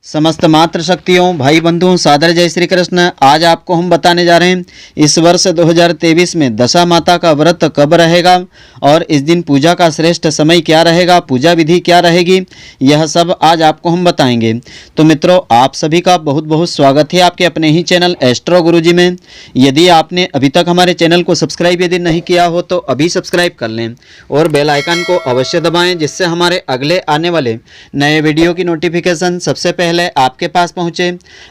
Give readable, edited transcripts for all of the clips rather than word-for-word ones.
समस्त मातृ शक्तियों भाई बंधुओं सादर जय श्री कृष्ण। आज आपको हम बताने जा रहे हैं इस वर्ष 2023 में दशा माता का व्रत कब रहेगा और इस दिन पूजा का श्रेष्ठ समय क्या रहेगा, पूजा विधि क्या रहेगी, यह सब आज आपको हम बताएंगे। तो मित्रों, आप सभी का बहुत बहुत स्वागत है आपके अपने ही चैनल एस्ट्रो गुरुजी में। यदि आपने अभी तक हमारे चैनल को सब्सक्राइब यदि नहीं किया हो तो अभी सब्सक्राइब कर लें और बेल आइकन को अवश्य दबाएं, जिससे हमारे अगले आने वाले नए वीडियो की नोटिफिकेशन सबसे पहले आपके पास पहुंचे।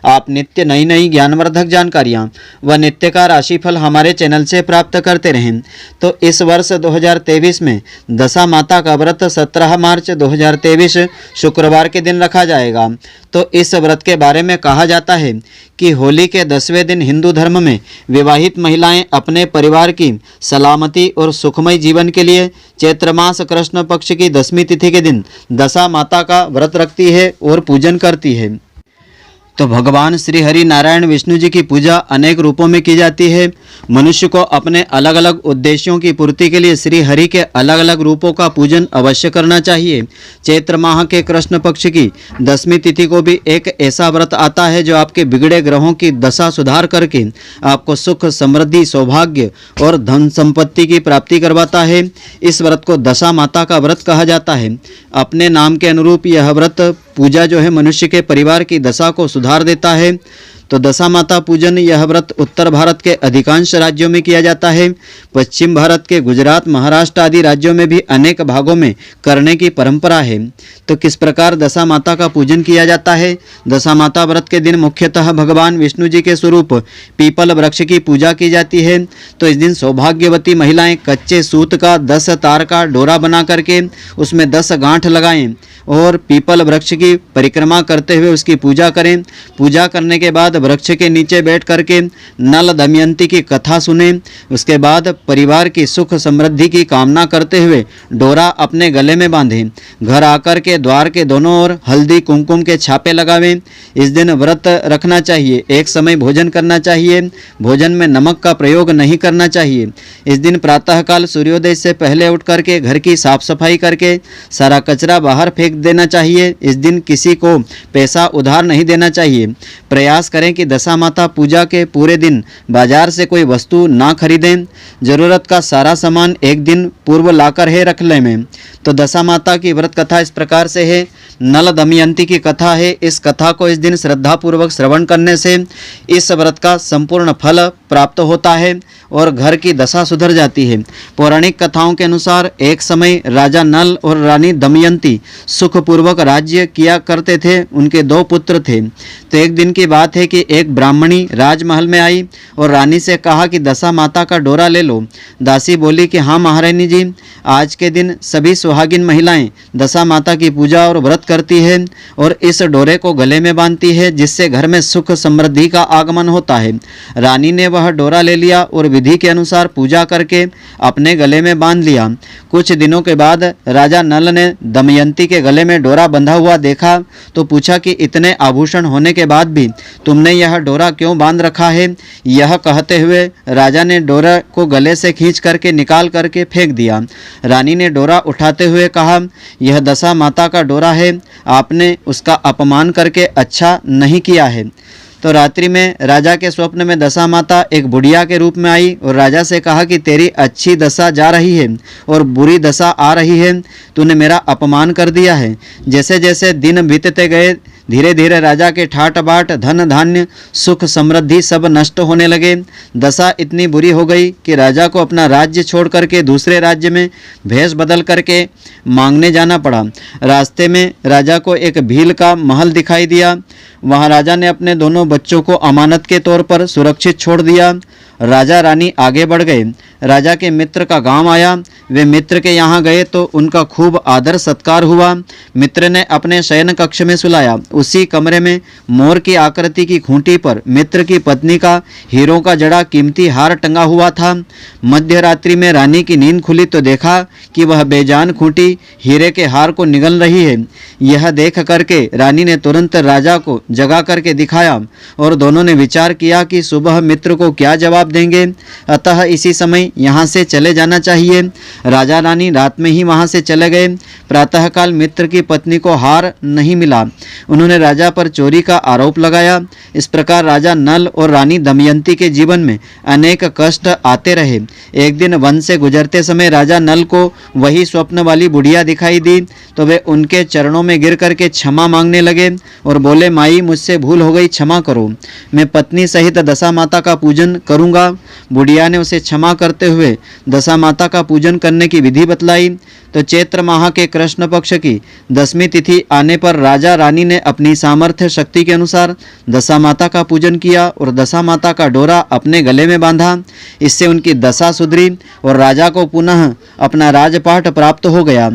आप नित्य नई नई ज्ञानवर्धक जानकारियां व नित्य का राशिफल हमारे चैनल से प्राप्त करते रहें। तो इस वर्ष 2023 में दशा माता का व्रत 17 मार्च 2023 शुक्रवार के दिन रखा जाएगा। तो इस व्रत के बारे में कहा जाता है कि होली के 10वें दिन हिंदू धर्म में विवाहित महिलाएं अपने परिवार की सलामती और सुखमय जीवन के लिए चैत्र मास कृष्ण पक्ष की 10वीं तिथि के दिन दशा माता का व्रत रखती है और पूजन करती है। तो भगवान श्री हरि नारायण विष्णु जी की पूजा अनेक रूपों में की जाती है। मनुष्य को अपने अलग अलग उद्देश्यों की पूर्ति के लिए श्री हरि के अलग अलग रूपों का पूजन अवश्य करना चाहिए। चैत्र माह के कृष्ण पक्ष की 10वीं तिथि को भी एक ऐसा व्रत आता है जो आपके बिगड़े ग्रहों की दशा सुधार करके आपको सुख समृद्धि सौभाग्य और धन संपत्ति की प्राप्ति करवाता है। इस व्रत को दशा माता का व्रत कहा जाता है। अपने नाम के अनुरूप यह व्रत पूजा जो है मनुष्य के परिवार की दशा को सुधार देता है। तो दशा माता पूजन यह व्रत उत्तर भारत के अधिकांश राज्यों में किया जाता है। पश्चिम भारत के गुजरात महाराष्ट्र आदि राज्यों में भी अनेक भागों में करने की परंपरा है। तो किस प्रकार दशा माता का पूजन किया जाता है? दशा माता व्रत के दिन मुख्यतः भगवान विष्णु जी के स्वरूप पीपल वृक्ष की पूजा की जाती है। तो इस दिन सौभाग्यवती महिलाएं कच्चे सूत का 10 तार का डोरा बना करके उसमें 10 गांठ लगाएं और पीपल वृक्ष की परिक्रमा करते हुए उसकी पूजा करें। पूजा करने के बाद वृक्ष के नीचे बैठ करके नल दमयंती की कथा सुने। उसके बाद परिवार की सुख समृद्धि की कामना करते हुए डोरा अपने गले में बांधें। घर आकर के द्वार के दोनों ओर हल्दी कुमकुम के छापे लगावें। इस दिन व्रत रखना चाहिए। एक समय भोजन करना चाहिए। भोजन में नमक का प्रयोग नहीं करना चाहिए। इस दिन प्रातःकाल सूर्योदय से पहले उठ करके घर की साफ सफाई करके सारा कचरा बाहर फेंक देना चाहिए। इस दिन किसी को पैसा उधार नहीं देना चाहिए। प्रयास करें कि दशा माता पूजा के पूरे दिन बाजार से कोई वस्तु ना खरीदें। जरूरत का सारा सामान एक दिन पूर्व लाकर है रख लें। तो दशा माता की व्रत कथा इस प्रकार से है। नल दमयंती की कथा है। इस कथा को इस दिन श्रद्धापूर्वक श्रवण करने से इस व्रत का संपूर्ण फल प्राप्त होता है और घर की दशा सुधर जाती है। पौराणिक कथाओं के अनुसार एक समय राजा नल और रानी दमयंती सुखपूर्वक राज्य किया करते थे। उनके 2 पुत्र थे। तो एक दिन की बात है कि एक ब्राह्मणी राजमहल में आई और रानी से कहा कि दशा माता का डोरा ले लो। दासी बोली कि हाँ महारानी जी, आज के दिन सभी सुहागिन महिलाएं दशा माता की पूजा और व्रत करती है और इस डोरे को गले में बांधती है, जिससे घर में सुख समृद्धि का आगमन होता है। रानी ने वह डोरा ले लिया और विधि के अनुसार पूजा करके अपने गले में बांध लिया। कुछ दिनों के बाद राजा नल ने दमयंती के गले में डोरा बंधा हुआ देखा तो पूछा कि इतने आभूषण होने के बाद भी तुमने यह डोरा क्यों बांध रखा है? यह कहते हुए राजा ने डोरा को गले से खींच करके निकाल करके फेंक दिया। रानी ने डोरा उठाते हुए कहा, यह दशा माता का डोरा है, आपने उसका अपमान करके अच्छा नहीं किया है। तो रात्रि में राजा के स्वप्न में दशा माता एक बुढ़िया के रूप में आई और राजा से कहा कि तेरी अच्छी दशा जा रही है और बुरी दशा आ रही है, तूने मेरा अपमान कर दिया है। जैसे जैसे दिन बीतते गए धीरे धीरे राजा के ठाट बाट धन धान्य सुख समृद्धि सब नष्ट होने लगे। दशा इतनी बुरी हो गई कि राजा को अपना राज्य छोड़ करके दूसरे राज्य में भेष बदल करके मांगने जाना पड़ा। रास्ते में राजा को एक भील का महल दिखाई दिया। वहां राजा ने अपने दोनों बच्चों को अमानत के तौर पर सुरक्षित छोड़ दिया। राजा रानी आगे बढ़ गए। राजा के मित्र का गांव आया। वे मित्र के यहाँ गए तो उनका खूब आदर सत्कार हुआ। मित्र ने अपने शयन कक्ष में सुलाया। उसी कमरे में मोर की आकृति की खूंटी पर मित्र की पत्नी का हीरों का जड़ा कीमती हार टंगा हुआ था। मध्य रात्रि में रानी की नींद खुली तो देखा कि वह बेजान खूंटी हीरे के हार को निगल रही है। यह देख करके रानी ने तुरंत राजा को जगा करके दिखाया और दोनों ने विचार किया कि सुबह मित्र को क्या जवाब देंगे, अतः इसी समय यहाँ से चले जाना चाहिए। राजा रानी रात में ही वहाँ से चले गए। प्रातःकाल मित्र की पत्नी को हार नहीं मिला। उन्होंने उन्होंने राजा पर चोरी का आरोप लगाया। इस प्रकार राजा नल और रानी दमयंती के जीवन में अनेक कष्ट आते रहे। एक दिन वन से गुजरते समय राजा नल को वही स्वप्न वाली बुढ़िया दिखाई दी, तो वे उनके चरणों में गिर करके क्षमा मांगने लगे और बोले, माई मुझसे भूल हो गई, क्षमा करो, मैं पत्नी सहित दशा माता का पूजन करूंगा। बुढ़िया ने उसे क्षमा करते हुए दशा माता का पूजन करने की विधि बतलाई। तो चैत्र माह के कृष्ण पक्ष की 10वीं तिथि आने पर राजा रानी ने अपनी सामर्थ्य शक्ति के अनुसार दशा माता का पूजन किया और दशा माता का डोरा अपने गले में बांधा। इससे उनकी दशा सुधरी और राजा को पुनः अपना राजपाट प्राप्त हो गया।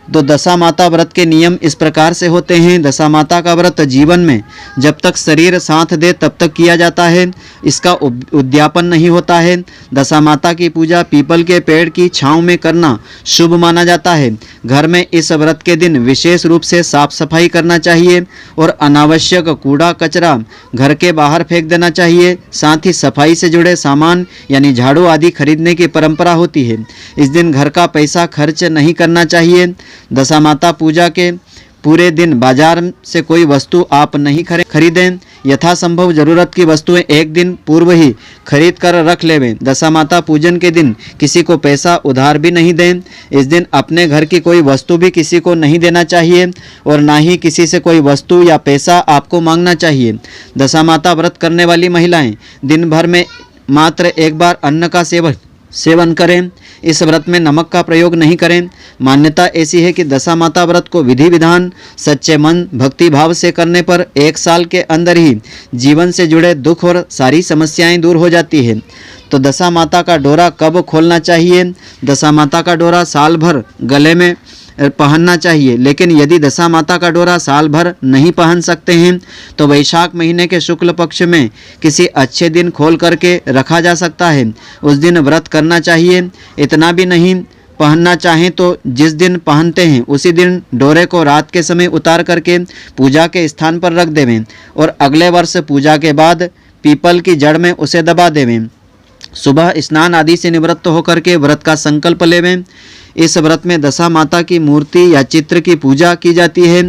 तो दशा माता व्रत के नियम इस प्रकार से होते हैं। दशा माता का व्रत जीवन में जब तक शरीर साथ दे तब तक किया जाता है, इसका उद्यापन नहीं होता है। दशा माता की पूजा पीपल के पेड़ की छांव में करना शुभ माना जाता है। घर में इस व्रत के दिन विशेष रूप से साफ सफाई करना चाहिए और अनावश्यक कूड़ा कचरा घर के बाहर फेंक देना चाहिए। साथ ही सफाई से जुड़े सामान यानी झाड़ू आदि खरीदने की परंपरा होती है। इस दिन घर का पैसा खर्च नहीं करना चाहिए। दशा माता पूजा के पूरे दिन बाजार से कोई वस्तु आप नहीं खरीदें। यथासंभव जरूरत की वस्तुएं एक दिन पूर्व ही खरीद कर रख लेवें। दशा माता पूजन के दिन किसी को पैसा उधार भी नहीं दें। इस दिन अपने घर की कोई वस्तु भी किसी को नहीं देना चाहिए और ना ही किसी से कोई वस्तु या पैसा आपको मांगना चाहिए। दशा माता व्रत करने वाली महिलाएं दिन भर में मात्र एक बार अन्न का सेवन करें। इस व्रत में नमक का प्रयोग नहीं करें। मान्यता ऐसी है कि दशा माता व्रत को विधि विधान सच्चे मन भक्ति भाव से करने पर 1 साल के अंदर ही जीवन से जुड़े दुख और सारी समस्याएं दूर हो जाती है। तो दशा माता का डोरा कब खोलना चाहिए? दशा माता का डोरा साल भर गले में पहनना चाहिए, लेकिन यदि दशा माता का डोरा साल भर नहीं पहन सकते हैं तो वैशाख महीने के शुक्ल पक्ष में किसी अच्छे दिन खोल करके रखा जा सकता है। उस दिन व्रत करना चाहिए। इतना भी नहीं पहनना चाहें तो जिस दिन पहनते हैं उसी दिन डोरे को रात के समय उतार करके पूजा के स्थान पर रख देवें और अगले वर्ष पूजा के बाद पीपल की जड़ में उसे दबा देवें। सुबह स्नान आदि से निवृत्त होकर के व्रत का संकल्प लेवें। इस व्रत में दशा माता की मूर्ति या चित्र की पूजा की जाती है।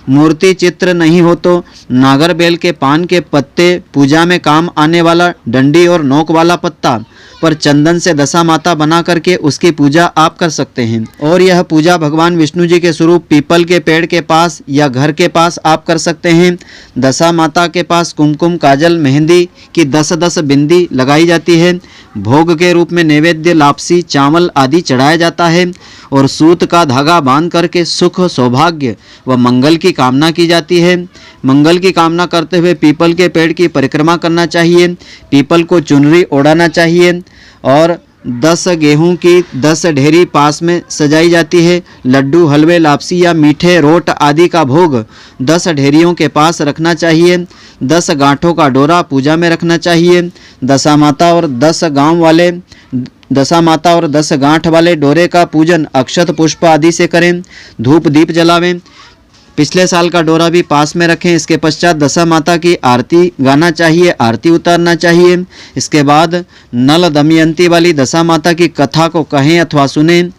मूर्ति चित्र नहीं हो तो नागर बेल के पान के पत्ते, पूजा में काम आने वाला डंडी और नोक वाला पत्ता पर चंदन से दशा माता बना करके उसकी पूजा आप कर सकते हैं। और यह पूजा भगवान विष्णु जी के स्वरूप पीपल के पेड़ के पास या घर के पास आप कर सकते हैं। दशा माता के पास कुमकुम, काजल, मेहंदी की 10-10 बिंदी लगाई जाती है। भोग के रूप में नैवेद्य लापसी, चावल आदि चढ़ाया जाता है और सूत का धागा बांध करके सुख, सौभाग्य व मंगल की कामना की जाती है। मंगल की कामना करते हुए पीपल के पेड़ की परिक्रमा करना चाहिए। पीपल को चुनरी ओढ़ाना चाहिए और 10 गेहूं की 10 ढेरी पास में सजाई जाती है। लड्डू, हलवे, लापसी या मीठे रोट आदि का भोग 10 ढेरियों के पास रखना चाहिए। 10 गांठों का डोरा पूजा में रखना चाहिए। दशा माता और 10 गांठ वाले डोरे का पूजन अक्षत पुष्प आदि से करें। धूप दीप जलावें। पिछले साल का डोरा भी पास में रखें। इसके पश्चात दशा माता की आरती गाना चाहिए, आरती उतारना चाहिए। इसके बाद नल दमयंती वाली दशा माता की कथा को कहें अथवा सुनें।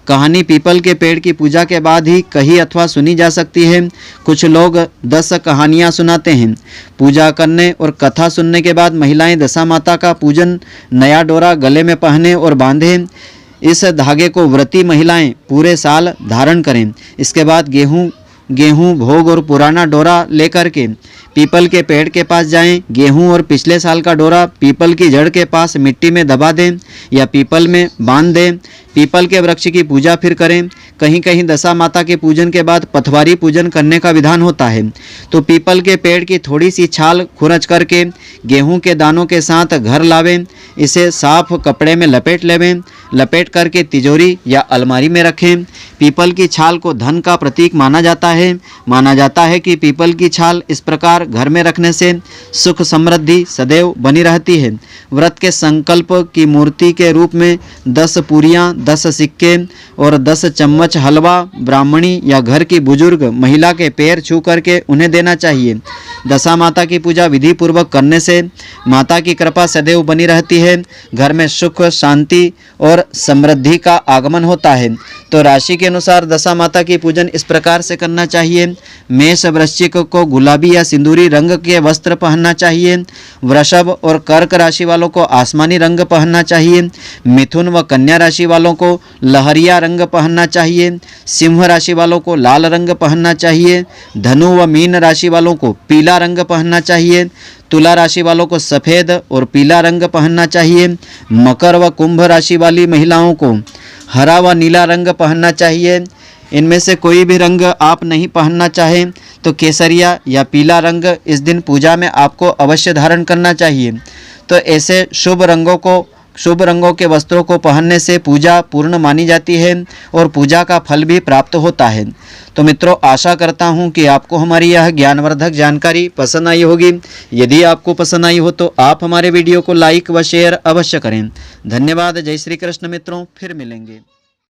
कहानी पीपल के पेड़ की पूजा के बाद ही कही अथवा सुनी जा सकती है। कुछ लोग 10 कहानियाँ सुनाते हैं। पूजा करने और कथा सुनने के बाद महिलाएं दशा माता का पूजन नया डोरा गले में पहने और बांधें। इस धागे को व्रती महिलाएं पूरे साल धारण करें। इसके बाद गेहूं भोग और पुराना डोरा लेकर के पीपल के पेड़ के पास जाएं। गेहूं और पिछले साल का डोरा पीपल की जड़ के पास मिट्टी में दबा दें या पीपल में बांध दें। पीपल के वृक्ष की पूजा फिर करें। कहीं कहीं दशा माता के पूजन के बाद पथवारी पूजन करने का विधान होता है। तो पीपल के पेड़ की थोड़ी सी छाल खुरच करके गेहूं के दानों के साथ घर लावें। इसे साफ कपड़े में लपेट लेवें। लपेट करके तिजोरी या अलमारी में रखें। पीपल की छाल को धन का प्रतीक माना जाता है। माना जाता है कि पीपल की छाल इस प्रकार घर में रखने से सुख समृद्धि सदैव बनी रहती है। व्रत के संकल्प की मूर्ति के रूप में 10 पूरियाँ, 10 सिक्के और 10 चम्मच हलवा ब्राह्मणी या घर की बुजुर्ग महिला के पैर छू करके उन्हें देना चाहिए। दशा माता की पूजा विधि पूर्वक करने से माता की कृपा सदैव बनी रहती है, घर में सुख, शांति और समृद्धि का आगमन होता है। तो राशि के अनुसार दशा माता की पूजन इस प्रकार से करना चाहिए। मेष वृश्चिक को गुलाबी या सिंदूरी रंग के वस्त्र पहनना चाहिए। वृषभ और कर्क राशि वालों को आसमानी रंग पहनना चाहिए। मिथुन व कन्या राशि वालों को लहरिया रंग पहनना चाहिए। सिंह राशि वालों को लाल रंग पहनना चाहिए। धनु व मीन राशि वालों को पीला रंग पहनना चाहिए। तुला राशि वालों को सफ़ेद और पीला रंग पहनना चाहिए। मकर व कुंभ राशि वाली महिलाओं को हरा व नीला रंग पहनना चाहिए। इनमें से कोई भी रंग आप नहीं पहनना चाहें तो केसरिया या पीला रंग इस दिन पूजा में आपको अवश्य धारण करना चाहिए। तो ऐसे शुभ रंगों के वस्त्रों को पहनने से पूजा पूर्ण मानी जाती है और पूजा का फल भी प्राप्त होता है। तो मित्रों, आशा करता हूं कि आपको हमारी यह ज्ञानवर्धक जानकारी पसंद आई होगी। यदि आपको पसंद आई हो तो आप हमारे वीडियो को लाइक व शेयर अवश्य करें। धन्यवाद। जय श्री कृष्ण मित्रों, फिर मिलेंगे।